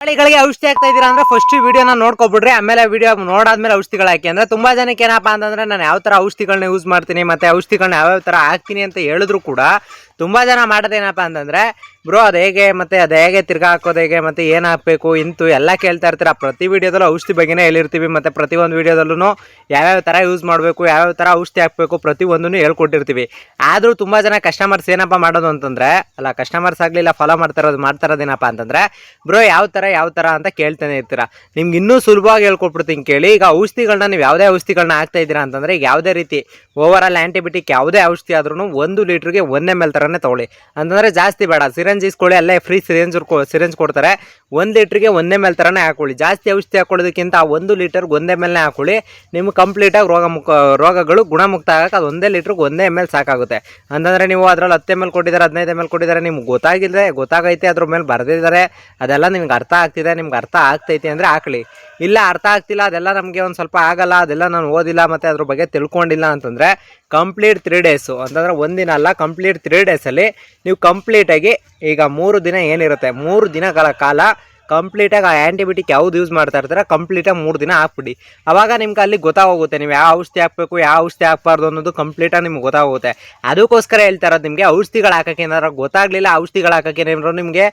ತಳಿಗಳಿಗೆ ಔಷಧಿ ಹಾಕ್ತಾ ಇದೀರಾ ಅಂದ್ರೆ ಫಸ್ಟ್ ವಿಡಿಯೋನ ನೋಡ್ಕೊಬಿಡ್ರಿ, ಆಮೇಲೆ ವಿಡಿಯೋ ನೋಡಾದ್ಮೇಲೆ ಔಷಧಿಗಳು ಹಾಕಿ. ಅಂದ್ರೆ ತುಂಬಾ ಜನಕ್ಕೆ ಏನಪ್ಪಾ ಅಂತಂದ್ರೆ ನಾನು ಯಾವ ತರ ಔಷಧಿಗಳನ್ನ ಯೂಸ್ ಮಾಡ್ತೀನಿ ಮತ್ತೆ ಔಷಧಿಗಳನ್ನ ಯಾವ್ಯಾವ ತರ ಹಾಕ್ತೀನಿ ಅಂತ ಹೇಳಿದ್ರು ಕೂಡ ತುಂಬಾ ಜನ ಮಾಡೋದೇನಪ್ಪ ಅಂತಂದ್ರೆ ಬ್ರೋ ಅದು ಹೇಗೆ ಮತ್ತೆ ಅದು ಹೇಗೆ ತಿರ್ಗಾ ಹಾಕೋದು ಹೇಗೆ ಮತ್ತೆ ಏನು ಹಾಕಬೇಕು ಇಂತು ಎಲ್ಲ ಕೇಳ್ತಾ ಇರ್ತೀರ. ಪ್ರತಿ ವಿಡಿಯೋದಲ್ಲೂ ಔಷಧಿ ಬಗ್ಗೆನೇ ಹೇಳಿರ್ತೀವಿ ಮತ್ತೆ ಪ್ರತಿಯೊಂದು ವಿಡಿಯೋದಲ್ಲೂ ಯಾವ್ಯಾವ ಥರ ಯೂಸ್ ಮಾಡಬೇಕು ಯಾವ್ಯಾವ ಥರ ಔಷಧಿ ಹಾಕಬೇಕು ಪ್ರತಿಯೊಂದನ್ನು ಹೇಳ್ಕೊಟ್ಟಿರ್ತೀವಿ. ಆದರೂ ತುಂಬ ಜನ ಕಸ್ಟಮರ್ಸ್ ಏನಪ್ಪ ಮಾಡೋದು ಅಂತಂದರೆ ಕಸ್ಟಮರ್ಸ್ ಆಗಲಿಲ್ಲ ಫಾಲೋ ಮಾಡ್ತಾರೋದೇನಪ್ಪ ಅಂತಂದರೆ ಬ್ರೋ ಯಾವ ಥರ ಅಂತ ಕೇಳ್ತಾನೆ ಇರ್ತೀರ. ನಿಮ್ಗೆ ಇನ್ನೂ ಸುಲಭವಾಗಿ ಹೇಳ್ಕೊಟ್ಬಿಡ್ತೀನಿ ಕೇಳಿ. ಈಗ ಔಷಧಿಗಳನ್ನ ನೀವು ಯಾವುದೇ ಔಷಧಿಗಳನ್ನ ಹಾಕ್ತಾ ಇದ್ದೀರಾ ಅಂತಂದರೆ ಈಗ ಯಾವುದೇ ರೀತಿ ಓವರ್ ಆಲ್ ಆ್ಯಂಟಿಬಯೋಟಿಕ್ ಯಾವುದೇ ಔಷಧಿ ಆದ್ರೂ 1 ಲೀಟ್ರಿಗೆ 1 ml ಥರನೇ ತೊಗೊಳ್ಳಿ. ಅಂತಂದರೆ ಜಾಸ್ತಿ ಬೇಡ, ಸಿರಂಜ್ ಇಸ್ಕೊಳ್ಳಿ, ಅಲ್ಲೇ ಫ್ರೀ ಸಿರಂಜ್ ಕೊಡ್ತಾರೆ. 1 ಲೀಟ್ರಿಗೆ 1 ml ಥರನೇ ಹಾಕೊಳ್ಳಿ. ಜಾಸ್ತಿ ಔಷಧಿ ಹಾಕೊಳ್ಳೋದಕ್ಕಿಂತ 1 ಲೀಟರ್ಗೆ 1 ml ಹಾಕೊಳ್ಳಿ. ನಿಮ್ಗೆ ಕಂಪ್ಲೀಟಾಗಿ ರೋಗಗಳು ಗುಣಮುಕ್ತ ಆಗೋಕೆ ಅದು 1 ಲೀಟ್ರಿಗೆ 1 ml ಸಾಕಾಗುತ್ತೆ. ಅಂತಂದರೆ ನೀವು ಅದರಲ್ಲಿ 10 ml ಕೊಟ್ಟಿದ್ದಾರೆ 15 ml ಕೊಟ್ಟಿದ್ದಾರೆ, ನಿಮ್ಗೆ ಗೊತ್ತಾಗೈತೆ ಅದ್ರ ಮೇಲೆ ಬರೆದಿದ್ದಾರೆ, ಅದೆಲ್ಲ ನಿಮ್ಗೆ ಅರ್ಥ ಆಗ್ತಿದೆ, ನಿಮ್ಗೆ ಅರ್ಥ ಆಗ್ತೈತಿ ಅಂದರೆ ಹಾಕಲಿ. ಇಲ್ಲ ಅರ್ಥ ಆಗ್ತಿಲ್ಲ, ಅದೆಲ್ಲ ನಮಗೆ ಒಂದು ಸ್ವಲ್ಪ ಆಗಲ್ಲ, ಅದೆಲ್ಲ ನಾನು ಓದಿಲ್ಲ ಮತ್ತು ಅದ್ರ ಬಗ್ಗೆ ತಿಳ್ಕೊಂಡಿಲ್ಲ ಅಂತಂದರೆ ಕಂಪ್ಲೀಟ್ 3 ಡೇಸು ಅಂತಂದರೆ ಒಂದಿನ ಅಲ್ಲ, ಕಂಪ್ಲೀಟ್ 3 ಡೇಸಲ್ಲಿ ನೀವು ಕಂಪ್ಲೀಟಾಗಿ ಈಗ 3 ದಿನ ಏನಿರುತ್ತೆ 3 ದಿನಗಳ ಕಾಲ ಕಂಪ್ಲೀಟಾಗಿ ಆ ಆ್ಯಂಟಿಬಯೋಟಿಕ್ ಯಾವ್ದು ಯೂಸ್ ಮಾಡ್ತಾ ಇರ್ತಾರೆ ಕಂಪ್ಲೀಟಾಗಿ 3 ದಿನ ಹಾಕ್ಬಿಡಿ. ಆವಾಗ ನಿಮ್ಗೆ ಅಲ್ಲಿ ಗೊತ್ತಾಗೋಗುತ್ತೆ ನೀವು ಯಾವ ಔಷಧಿ ಹಾಕಬೇಕು ಯಾವ ಔಷಧಿ ಹಾಕಬಾರ್ದು ಅನ್ನೋದು ಕಂಪ್ಲೀಟಾಗಿ ನಿಮ್ಗೆ ಗೊತ್ತಾಗುತ್ತೆ. ಅದಕ್ಕೋಸ್ಕರ ಹೇಳ್ತಾ ಇರೋದು ನಿಮಗೆ ಔಷಧಿಗಳು ಹಾಕೋಕ್ಕೆ ಏನಾದ್ರು ಗೊತ್ತಾಗಲಿಲ್ಲ, ಔಷಧಿಗಳು ಹಾಕೋಕ್ಕೆ ಏನಾದ್ರು ನಿಮಗೆ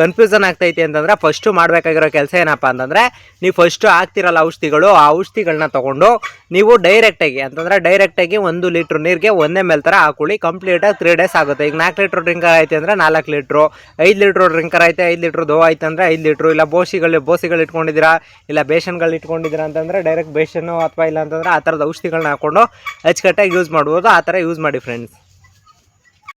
ಕನ್ಫ್ಯೂಷನ್ ಆಗ್ತೈತಿ ಅಂತಂದರೆ ಫಸ್ಟು ಮಾಡಬೇಕಾಗಿರೋ ಕೆಲಸ ಏನಪ್ಪ ಅಂತಂದರೆ ನೀವು ಫಸ್ಟು ಹಾಕ್ತಿರಲ್ಲ ಔಷಧಿಗಳು, ಆ ಔಷಧಿಗಳನ್ನ ತೊಗೊಂಡು ನೀವು ಡೈರೆಕ್ಟಾಗಿ 1 ಲೀಟ್ರ್ ನೀರಿಗೆ 1 ml ಥರ ಹಾಕೊಳ್ಳಿ. ಕಂಪ್ಲೀಟಾಗಿ 3 ಡೇಸ್ ಆಗುತ್ತೆ. ಈಗ 4 ಲೀಟ್ರ್ ಡ್ರಿಂಕರ್ ಐತೆ ಅಂದರೆ 4 ಲೀಟ್ರು, 5 ಲೀಟ್ರ್ ಡ್ರಿಂಕರ್ ಐತೆ 5 ಲೀಟ್ರ್ ದೋ ಆಯ್ತು ಅಂದರೆ 5 ಲೀಟ್ರು, ಇಲ್ಲ ಬೋಸಿಗಳು ಇಟ್ಕೊಂಡಿದ್ದೀರಾ ಇಲ್ಲ ಬೇಷನ್ಗಳು ಇಟ್ಕೊಂಡಿದ್ದೀರಾ ಅಂತಂದರೆ ಡೈರೆಕ್ಟ್ ಬೇಷನ್ನು ಅಥವಾ ಇಲ್ಲ ಅಂತಂದರೆ ಆ ಥರದ ಔಷಧಿಗಳನ್ನ ಹಾಕ್ಕೊಂಡು ಅಚ್ಚುಕಟ್ಟಾಗಿ ಯೂಸ್ ಮಾಡ್ಬೋದು. ಆ ಥರ ಯೂಸ್ ಮಾಡಿ ಫ್ರೆಂಡ್ಸ್.